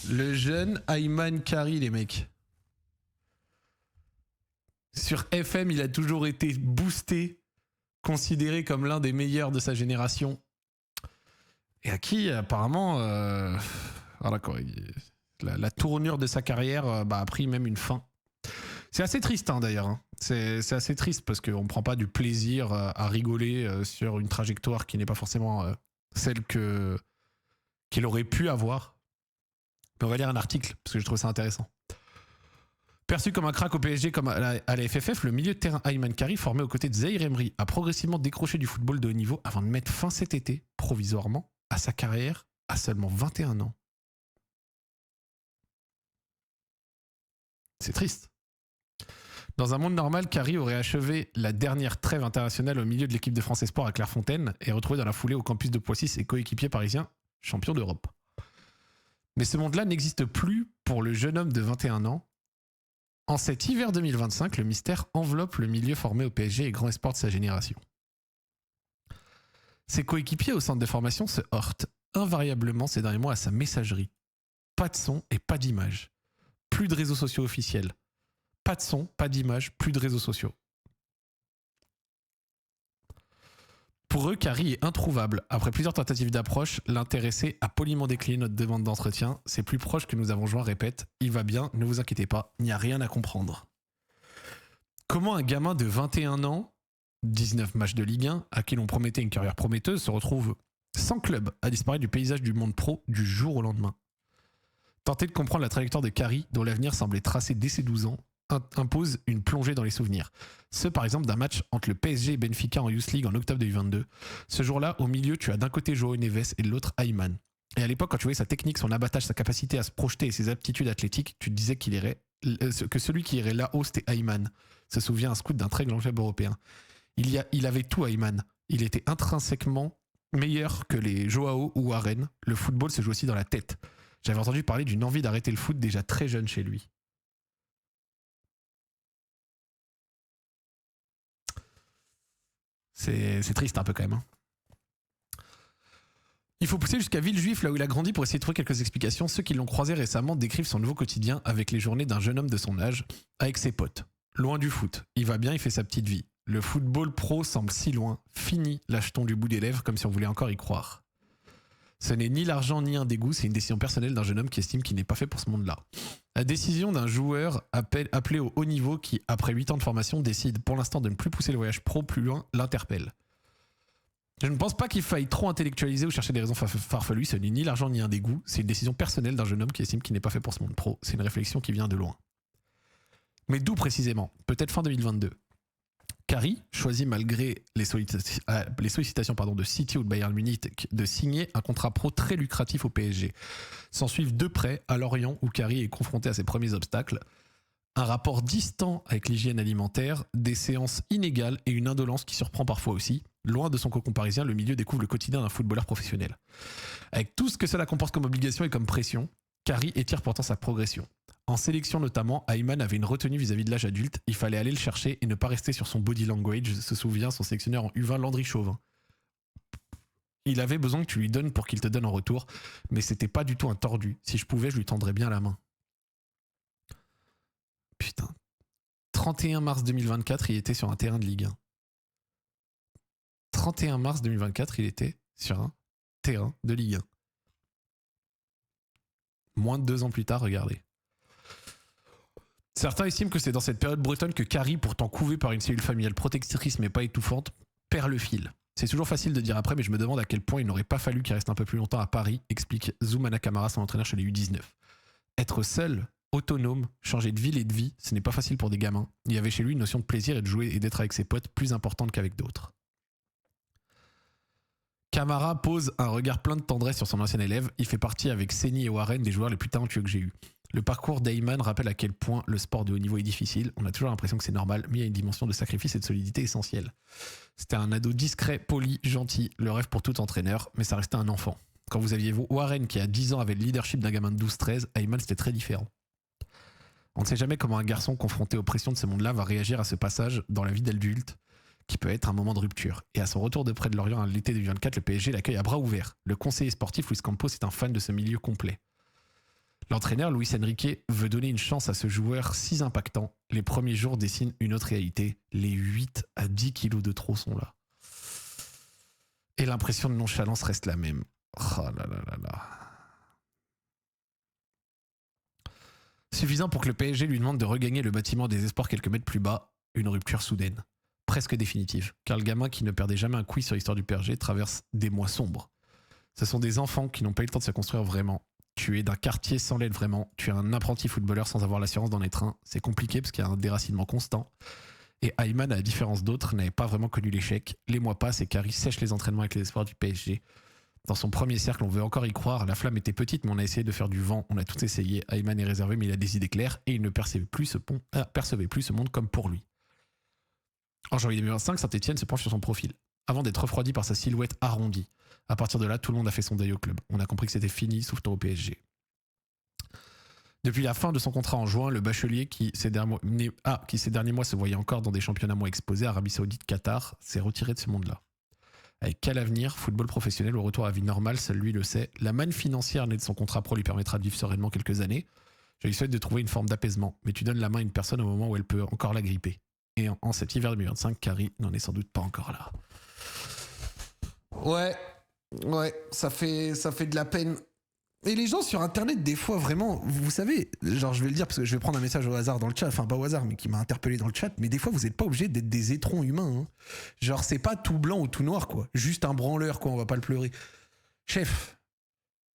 Le jeune Ayman Kari, les mecs. Sur FM, il a toujours été boosté, considéré comme l'un des meilleurs de sa génération. Et à qui, apparemment, voilà quoi, la tournure de sa carrière a pris même une fin. C'est assez triste hein, d'ailleurs. Hein. C'est assez triste parce qu'on ne prend pas du plaisir à rigoler sur une trajectoire qui n'est pas forcément celle qu'il aurait pu avoir. Mais on va lire un article parce que je trouve ça intéressant. Perçu comme un crack au PSG comme à la FFF, le milieu de terrain Ayman Kari, formé aux côtés de Zahir Emery, a progressivement décroché du football de haut niveau avant de mettre fin cet été, provisoirement, à sa carrière à seulement 21 ans. C'est triste. Dans un monde normal, Kari aurait achevé la dernière trêve internationale au milieu de l'équipe de France Espoir à Clairefontaine et retrouvé dans la foulée au campus de Poissy ses coéquipiers parisiens, champions d'Europe. Mais ce monde-là n'existe plus pour le jeune homme de 21 ans. En cet hiver 2025, le mystère enveloppe le milieu formé au PSG et grand espoir de sa génération. Ses coéquipiers au centre de formation se heurtent invariablement ces derniers mois à sa messagerie. Pas de son et pas d'image. Plus de réseaux sociaux officiels. Pas de son, pas d'image, plus de réseaux sociaux. Pour eux, Kari est introuvable. Après plusieurs tentatives d'approche, l'intéressé a poliment décliné notre demande d'entretien. C'est plus proche que nous avons joint, répète. Il va bien, ne vous inquiétez pas, il n'y a rien à comprendre. Comment un gamin de 21 ans, 19 matchs de Ligue 1, à qui l'on promettait une carrière prometteuse, se retrouve sans club à disparaître du paysage du monde pro du jour au lendemain? Tenter de comprendre la trajectoire de Kari, dont l'avenir semblait tracé dès ses 12 ans, impose une plongée dans les souvenirs. Ceux par exemple d'un match entre le PSG et Benfica en Youth League en octobre 2022. Ce jour-là, au milieu, tu as d'un côté João Neves et de l'autre Ayman. Et à l'époque, quand tu voyais sa technique, son abattage, sa capacité à se projeter et ses aptitudes athlétiques, tu te disais que celui qui irait là-haut, c'était Ayman. Se souvient un scout d'un très grand club européen. Il avait tout Ayman. Il était intrinsèquement meilleur que les Joao ou Warren. Le football se joue aussi dans la tête. J'avais entendu parler d'une envie d'arrêter le foot déjà très jeune chez lui. C'est triste un peu quand même. Hein. Il faut pousser jusqu'à Villejuif, là où il a grandi, pour essayer de trouver quelques explications. Ceux qui l'ont croisé récemment décrivent son nouveau quotidien avec les journées d'un jeune homme de son âge, avec ses potes. Loin du foot. Il va bien, il fait sa petite vie. Le football pro semble si loin. Fini, lâche-t-on du bout des lèvres comme si on voulait encore y croire. Ce n'est ni l'argent ni un dégoût, c'est une décision personnelle d'un jeune homme qui estime qu'il n'est pas fait pour ce monde-là. La décision d'un joueur appelé au haut niveau qui, après 8 ans de formation, décide pour l'instant de ne plus pousser le voyage pro plus loin, l'interpelle. Je ne pense pas qu'il faille trop intellectualiser ou chercher des raisons farfelues, ce n'est ni l'argent ni un dégoût, c'est une décision personnelle d'un jeune homme qui estime qu'il n'est pas fait pour ce monde pro, c'est une réflexion qui vient de loin. Mais d'où précisément? Peut-être fin 2022. Kari choisit malgré les sollicitations de City ou de Bayern Munich de signer un contrat pro très lucratif au PSG. S'en suivent 2 prêts à Lorient où Kari est confronté à ses premiers obstacles. Un rapport distant avec l'hygiène alimentaire, des séances inégales et une indolence qui surprend parfois aussi. Loin de son cocon parisien, le milieu découvre le quotidien d'un footballeur professionnel. Avec tout ce que cela comporte comme obligation et comme pression, Kari étire pourtant sa progression. En sélection notamment, Ayman avait une retenue vis-à-vis de l'âge adulte, il fallait aller le chercher et ne pas rester sur son body language, se souvient son sélectionneur en U20 Landry Chauvin. Il avait besoin que tu lui donnes pour qu'il te donne en retour, mais c'était pas du tout un tordu. Si je pouvais, je lui tendrais bien la main. Putain. 31 mars 2024, il était sur un terrain de Ligue 1. 31 mars 2024, il était sur un terrain de Ligue 1. Moins de 2 ans plus tard, regardez. Certains estiment que c'est dans cette période bretonne que Kari, pourtant couvé par une cellule familiale protectrice mais pas étouffante, perd le fil. C'est toujours facile de dire après, mais je me demande à quel point il n'aurait pas fallu qu'il reste un peu plus longtemps à Paris, explique Zoumana Camara, son entraîneur chez les U19. Être seul, autonome, changer de ville et de vie, ce n'est pas facile pour des gamins. Il y avait chez lui une notion de plaisir et de jouer et d'être avec ses potes plus importante qu'avec d'autres. Camara pose un regard plein de tendresse sur son ancien élève. Il fait partie avec Seni et Warren des joueurs les plus talentueux que j'ai eus. Le parcours d'Ayman rappelle à quel point le sport de haut niveau est difficile. On a toujours l'impression que c'est normal, mais il y a une dimension de sacrifice et de solidité essentielle. C'était un ado discret, poli, gentil, le rêve pour tout entraîneur, mais ça restait un enfant. Quand vous aviez Warren qui à 10 ans avait le leadership d'un gamin de 12-13, Ayman c'était très différent. On ne sait jamais comment un garçon confronté aux pressions de ce monde-là va réagir à ce passage dans la vie d'adulte, qui peut être un moment de rupture. Et à son retour de près de Lorient à l'été 2024, le PSG l'accueille à bras ouverts. Le conseiller sportif Luis Campos est un fan de ce milieu complet. L'entraîneur Luis Enrique veut donner une chance à ce joueur si impactant. Les premiers jours dessinent une autre réalité. Les 8 à 10 kilos de trop sont là. Et l'impression de nonchalance reste la même. Oh là là là là. Suffisant pour que le PSG lui demande de regagner le bâtiment des espoirs quelques mètres plus bas. Une rupture soudaine. Presque définitive. Car le gamin qui ne perdait jamais un quiz sur l'histoire du PSG traverse des mois sombres. Ce sont des enfants qui n'ont pas eu le temps de se construire vraiment. Tu es d'un quartier sans l'aide vraiment. Tu es un apprenti footballeur sans avoir l'assurance d'en être un. C'est compliqué parce qu'il y a un déracinement constant. Et Ayman, à la différence d'autres, n'avait pas vraiment connu l'échec. Les mois passent et Carrie sèche les entraînements avec les espoirs du PSG. Dans son premier cercle, on veut encore y croire. La flamme était petite, mais on a essayé de faire du vent. On a tout essayé. Ayman est réservé, mais il a des idées claires et il ne percevait plus ce monde comme pour lui. En janvier 2025, Saint-Etienne se penche sur son profil, avant d'être refroidi par sa silhouette arrondie. À partir de là, tout le monde a fait son deuil au club. On a compris que c'était fini, sauf au PSG. Depuis la fin de son contrat en juin, le bachelier qui ces derniers mois se voyait encore dans des championnats moins exposés, Arabie Saoudite, Qatar, s'est retiré de ce monde-là. Avec quel avenir, football professionnel ou retour à vie normale, seul lui le sait. La manne financière née de son contrat pro lui permettra de vivre sereinement quelques années. Je lui souhaite de trouver une forme d'apaisement, mais tu donnes la main à une personne au moment où elle peut encore la gripper. Et en cet hiver 2025, Carrie n'en est sans doute pas encore là. Ouais, ça fait de la peine. Et les gens sur internet, des fois, vraiment, vous savez, genre je vais le dire parce que je vais prendre un message au hasard dans le chat, enfin pas au hasard, mais qui m'a interpellé dans le chat, mais des fois vous n'êtes pas obligé d'être des étrons humains. Hein. Genre c'est pas tout blanc ou tout noir, quoi. Juste un branleur, quoi, on va pas le pleurer. Chef,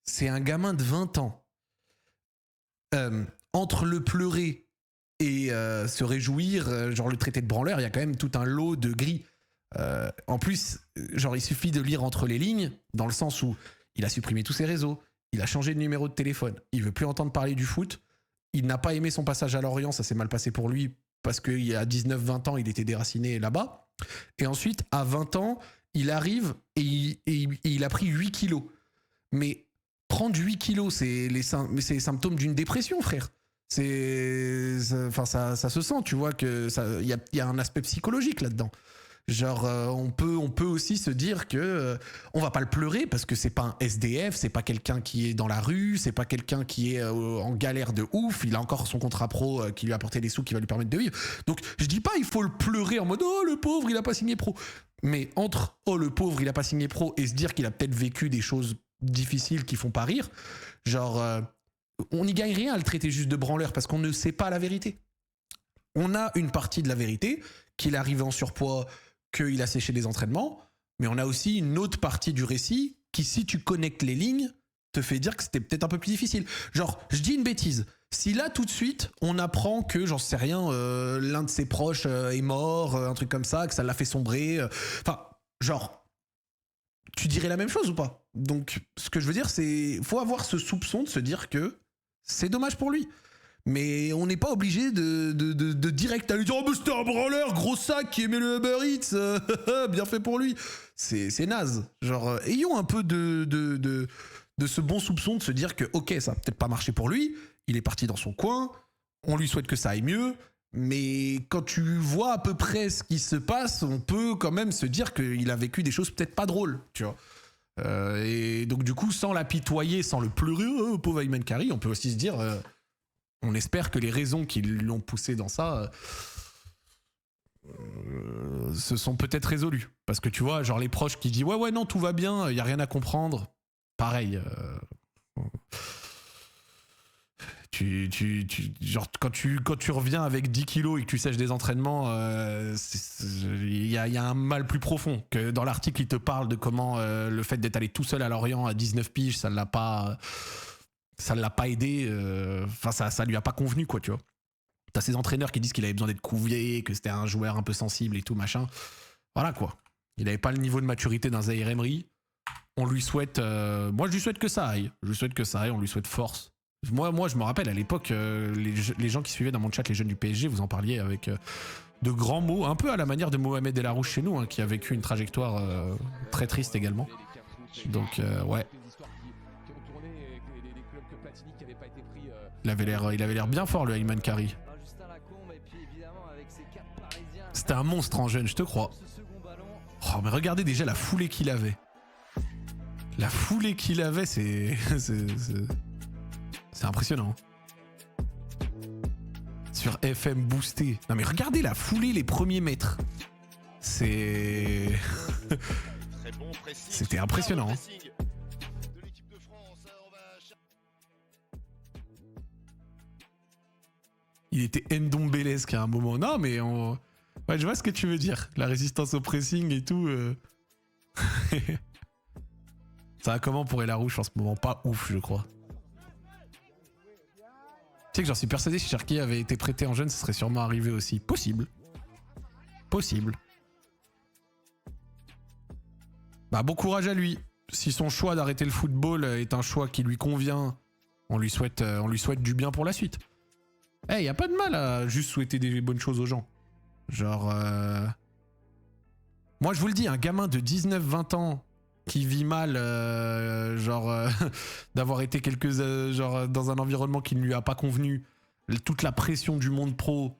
c'est un gamin de 20 ans. Entre le pleurer et se réjouir, genre le traiter de branleur, il y a quand même tout un lot de gris. En plus, genre il suffit de lire entre les lignes, dans le sens où il a supprimé tous ses réseaux, il a changé de numéro de téléphone, il veut plus entendre parler du foot, il n'a pas aimé son passage à Lorient, ça s'est mal passé pour lui, parce qu'il y a 19-20 ans, il était déraciné là-bas. Et ensuite, à 20 ans, il arrive et il a pris 8 kilos. Mais prendre 8 kilos, c'est les symptômes d'une dépression, frère. Ça se sent, tu vois, qu'il y a un aspect psychologique là-dedans. Genre, on peut aussi se dire que on va pas le pleurer parce que c'est pas un SDF, c'est pas quelqu'un qui est dans la rue, c'est pas quelqu'un qui est en galère de ouf. Il a encore son contrat pro qui lui a apporté des sous qui va lui permettre de vivre. Donc, je dis pas il faut le pleurer en mode oh le pauvre il a pas signé pro. Mais entre oh le pauvre il a pas signé pro et se dire qu'il a peut-être vécu des choses difficiles qui font pas rire, genre on n'y gagne rien à le traiter juste de branleur parce qu'on ne sait pas la vérité. On a une partie de la vérité qu'il est arrivé en surpoids, qu'il a séché des entraînements, mais on a aussi une autre partie du récit qui, si tu connectes les lignes, te fait dire que c'était peut-être un peu plus difficile. Genre, je dis une bêtise. Si là, tout de suite, on apprend que, j'en sais rien, l'un de ses proches est mort, un truc comme ça, que ça l'a fait sombrer, enfin, genre, tu dirais la même chose ou pas? Donc, ce que je veux dire, c'est faut avoir ce soupçon de se dire que c'est dommage pour lui. Mais on n'est pas obligé de direct aller dire oh, mais c'était un branleur, gros sac qui aimait le Uber Eats, bien fait pour lui. C'est naze. Genre, ayons un peu de ce bon soupçon de se dire que, ok, ça n'a peut-être pas marché pour lui, il est parti dans son coin, on lui souhaite que ça aille mieux, mais quand tu vois à peu près ce qui se passe, on peut quand même se dire qu'il a vécu des choses peut-être pas drôles, tu vois. Et donc, du coup, sans l'apitoyer, sans le pleurer, oh, pauvre Ayman Carrie, on peut aussi se dire. On espère que les raisons qui l'ont poussé dans ça se sont peut-être résolues. Parce que tu vois, genre les proches qui disent ouais non tout va bien, il y a rien à comprendre. Pareil. Genre quand tu reviens avec 10 kilos et que tu sèches des entraînements, il y a un mal plus profond. Que dans l'article, il te parle de comment le fait d'être allé tout seul à Lorient à 19 piges, ça l'a pas aidé, enfin ça lui a pas convenu, quoi, tu vois. T'as ces entraîneurs qui disent qu'il avait besoin d'être couvier, que c'était un joueur un peu sensible et tout machin. Voilà, quoi. Il avait pas le niveau de maturité d'un Zaïre Emery. On lui souhaite, moi je lui souhaite que ça aille. Je lui souhaite que ça aille, on lui souhaite force. Moi je me rappelle à l'époque, les gens qui suivaient dans mon chat, les jeunes du PSG, vous en parliez avec de grands mots, un peu à la manière de Mohamed El Arouche chez nous, hein, qui a vécu une trajectoire très triste également. Donc ouais. Il avait l'air bien fort, le Ayman Carrie. C'était un monstre en jeune, je te crois. Oh, mais regardez déjà la foulée qu'il avait. La foulée qu'il avait, c'est C'est impressionnant. Sur FM boosté. Non mais regardez la foulée, les premiers mètres. C'est... C'était impressionnant. Il était ndombélesque à un moment. Non mais on... Ouais, je vois ce que tu veux dire. La résistance au pressing et tout. Ça va comment pour Elarouche en ce moment? Pas ouf, je crois. Tu sais que j'en suis persuadé, si Cherki avait été prêté en jeune, ce serait sûrement arrivé aussi. Possible. Possible. Bah, bon courage à lui. Si son choix d'arrêter le football est un choix qui lui convient, on lui souhaite du bien pour la suite. Eh, y a pas de mal à juste souhaiter des bonnes choses aux gens. Genre... Moi, je vous le dis, un gamin de 19-20 ans qui vit mal, d'avoir été dans un environnement qui ne lui a pas convenu, toute la pression du monde pro,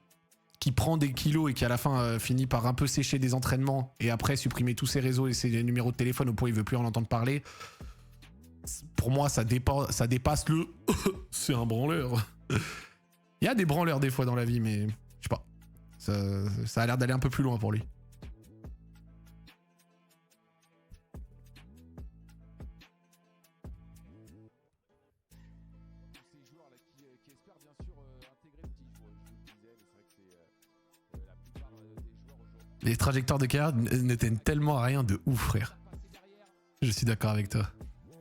qui prend des kilos et qui à la fin finit par un peu sécher des entraînements et après supprimer tous ses réseaux et ses numéros de téléphone au point où il veut plus en entendre parler. Pour moi, ça dépasse le c'est un branleur. Il y a des branleurs des fois dans la vie, mais je sais pas. Ça a l'air d'aller un peu plus loin pour lui. Les trajectoires de carrière ne tiennent tellement à rien de ouf, frère. Je suis d'accord avec toi. On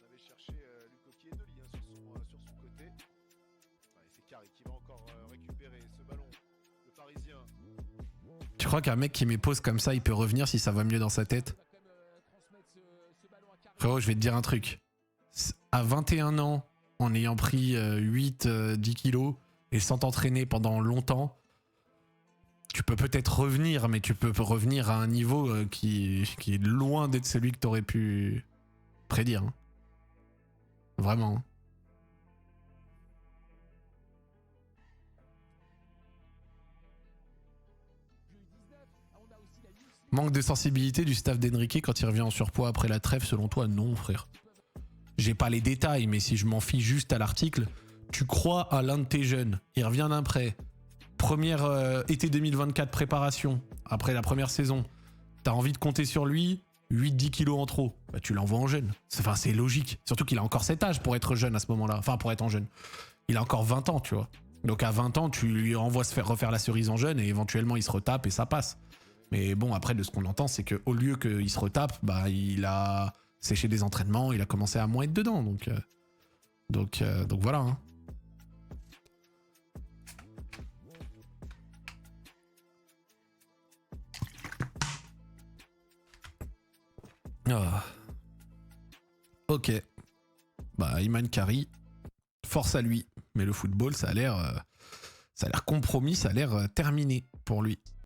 avait cherché Luco Chiedoli sur son côté. C'est Carré qui va encore récupérer ce ballon. Le Parisien. Tu crois qu'un mec qui met pause comme ça, il peut revenir si ça va mieux dans sa tête? Frérot, je vais te dire un truc. À 21 ans, en ayant pris 8-10 kilos et sans t'entraîner pendant longtemps, tu peux peut-être revenir, mais tu peux revenir à un niveau qui est loin d'être celui que tu aurais pu prédire. Hein. Vraiment. Manque de sensibilité du staff d'Enrique quand il revient en surpoids après la trêve, selon toi? Non, frère. J'ai pas les détails, mais si je m'en fie juste à l'article, tu crois à l'un de tes jeunes, il revient d'un prêt, première été 2024 préparation, après la première saison, t'as envie de compter sur lui, 8-10 kilos en trop, bah tu l'envoies en jeune. Enfin, c'est logique, surtout qu'il a encore cet âge pour être jeune à ce moment-là, enfin pour être en jeune. Il a encore 20 ans, tu vois. Donc à 20 ans, tu lui envoies refaire la cerise en jeune et éventuellement il se retape et ça passe. Mais bon, après, de ce qu'on entend, c'est qu'au lieu qu'il se retape, bah il a séché des entraînements, il a commencé à moins être dedans, donc voilà. Hein. Ah. Ok. Bah, Iman Kari, force à lui. Mais le football, ça a l'air compromis, ça a l'air terminé pour lui.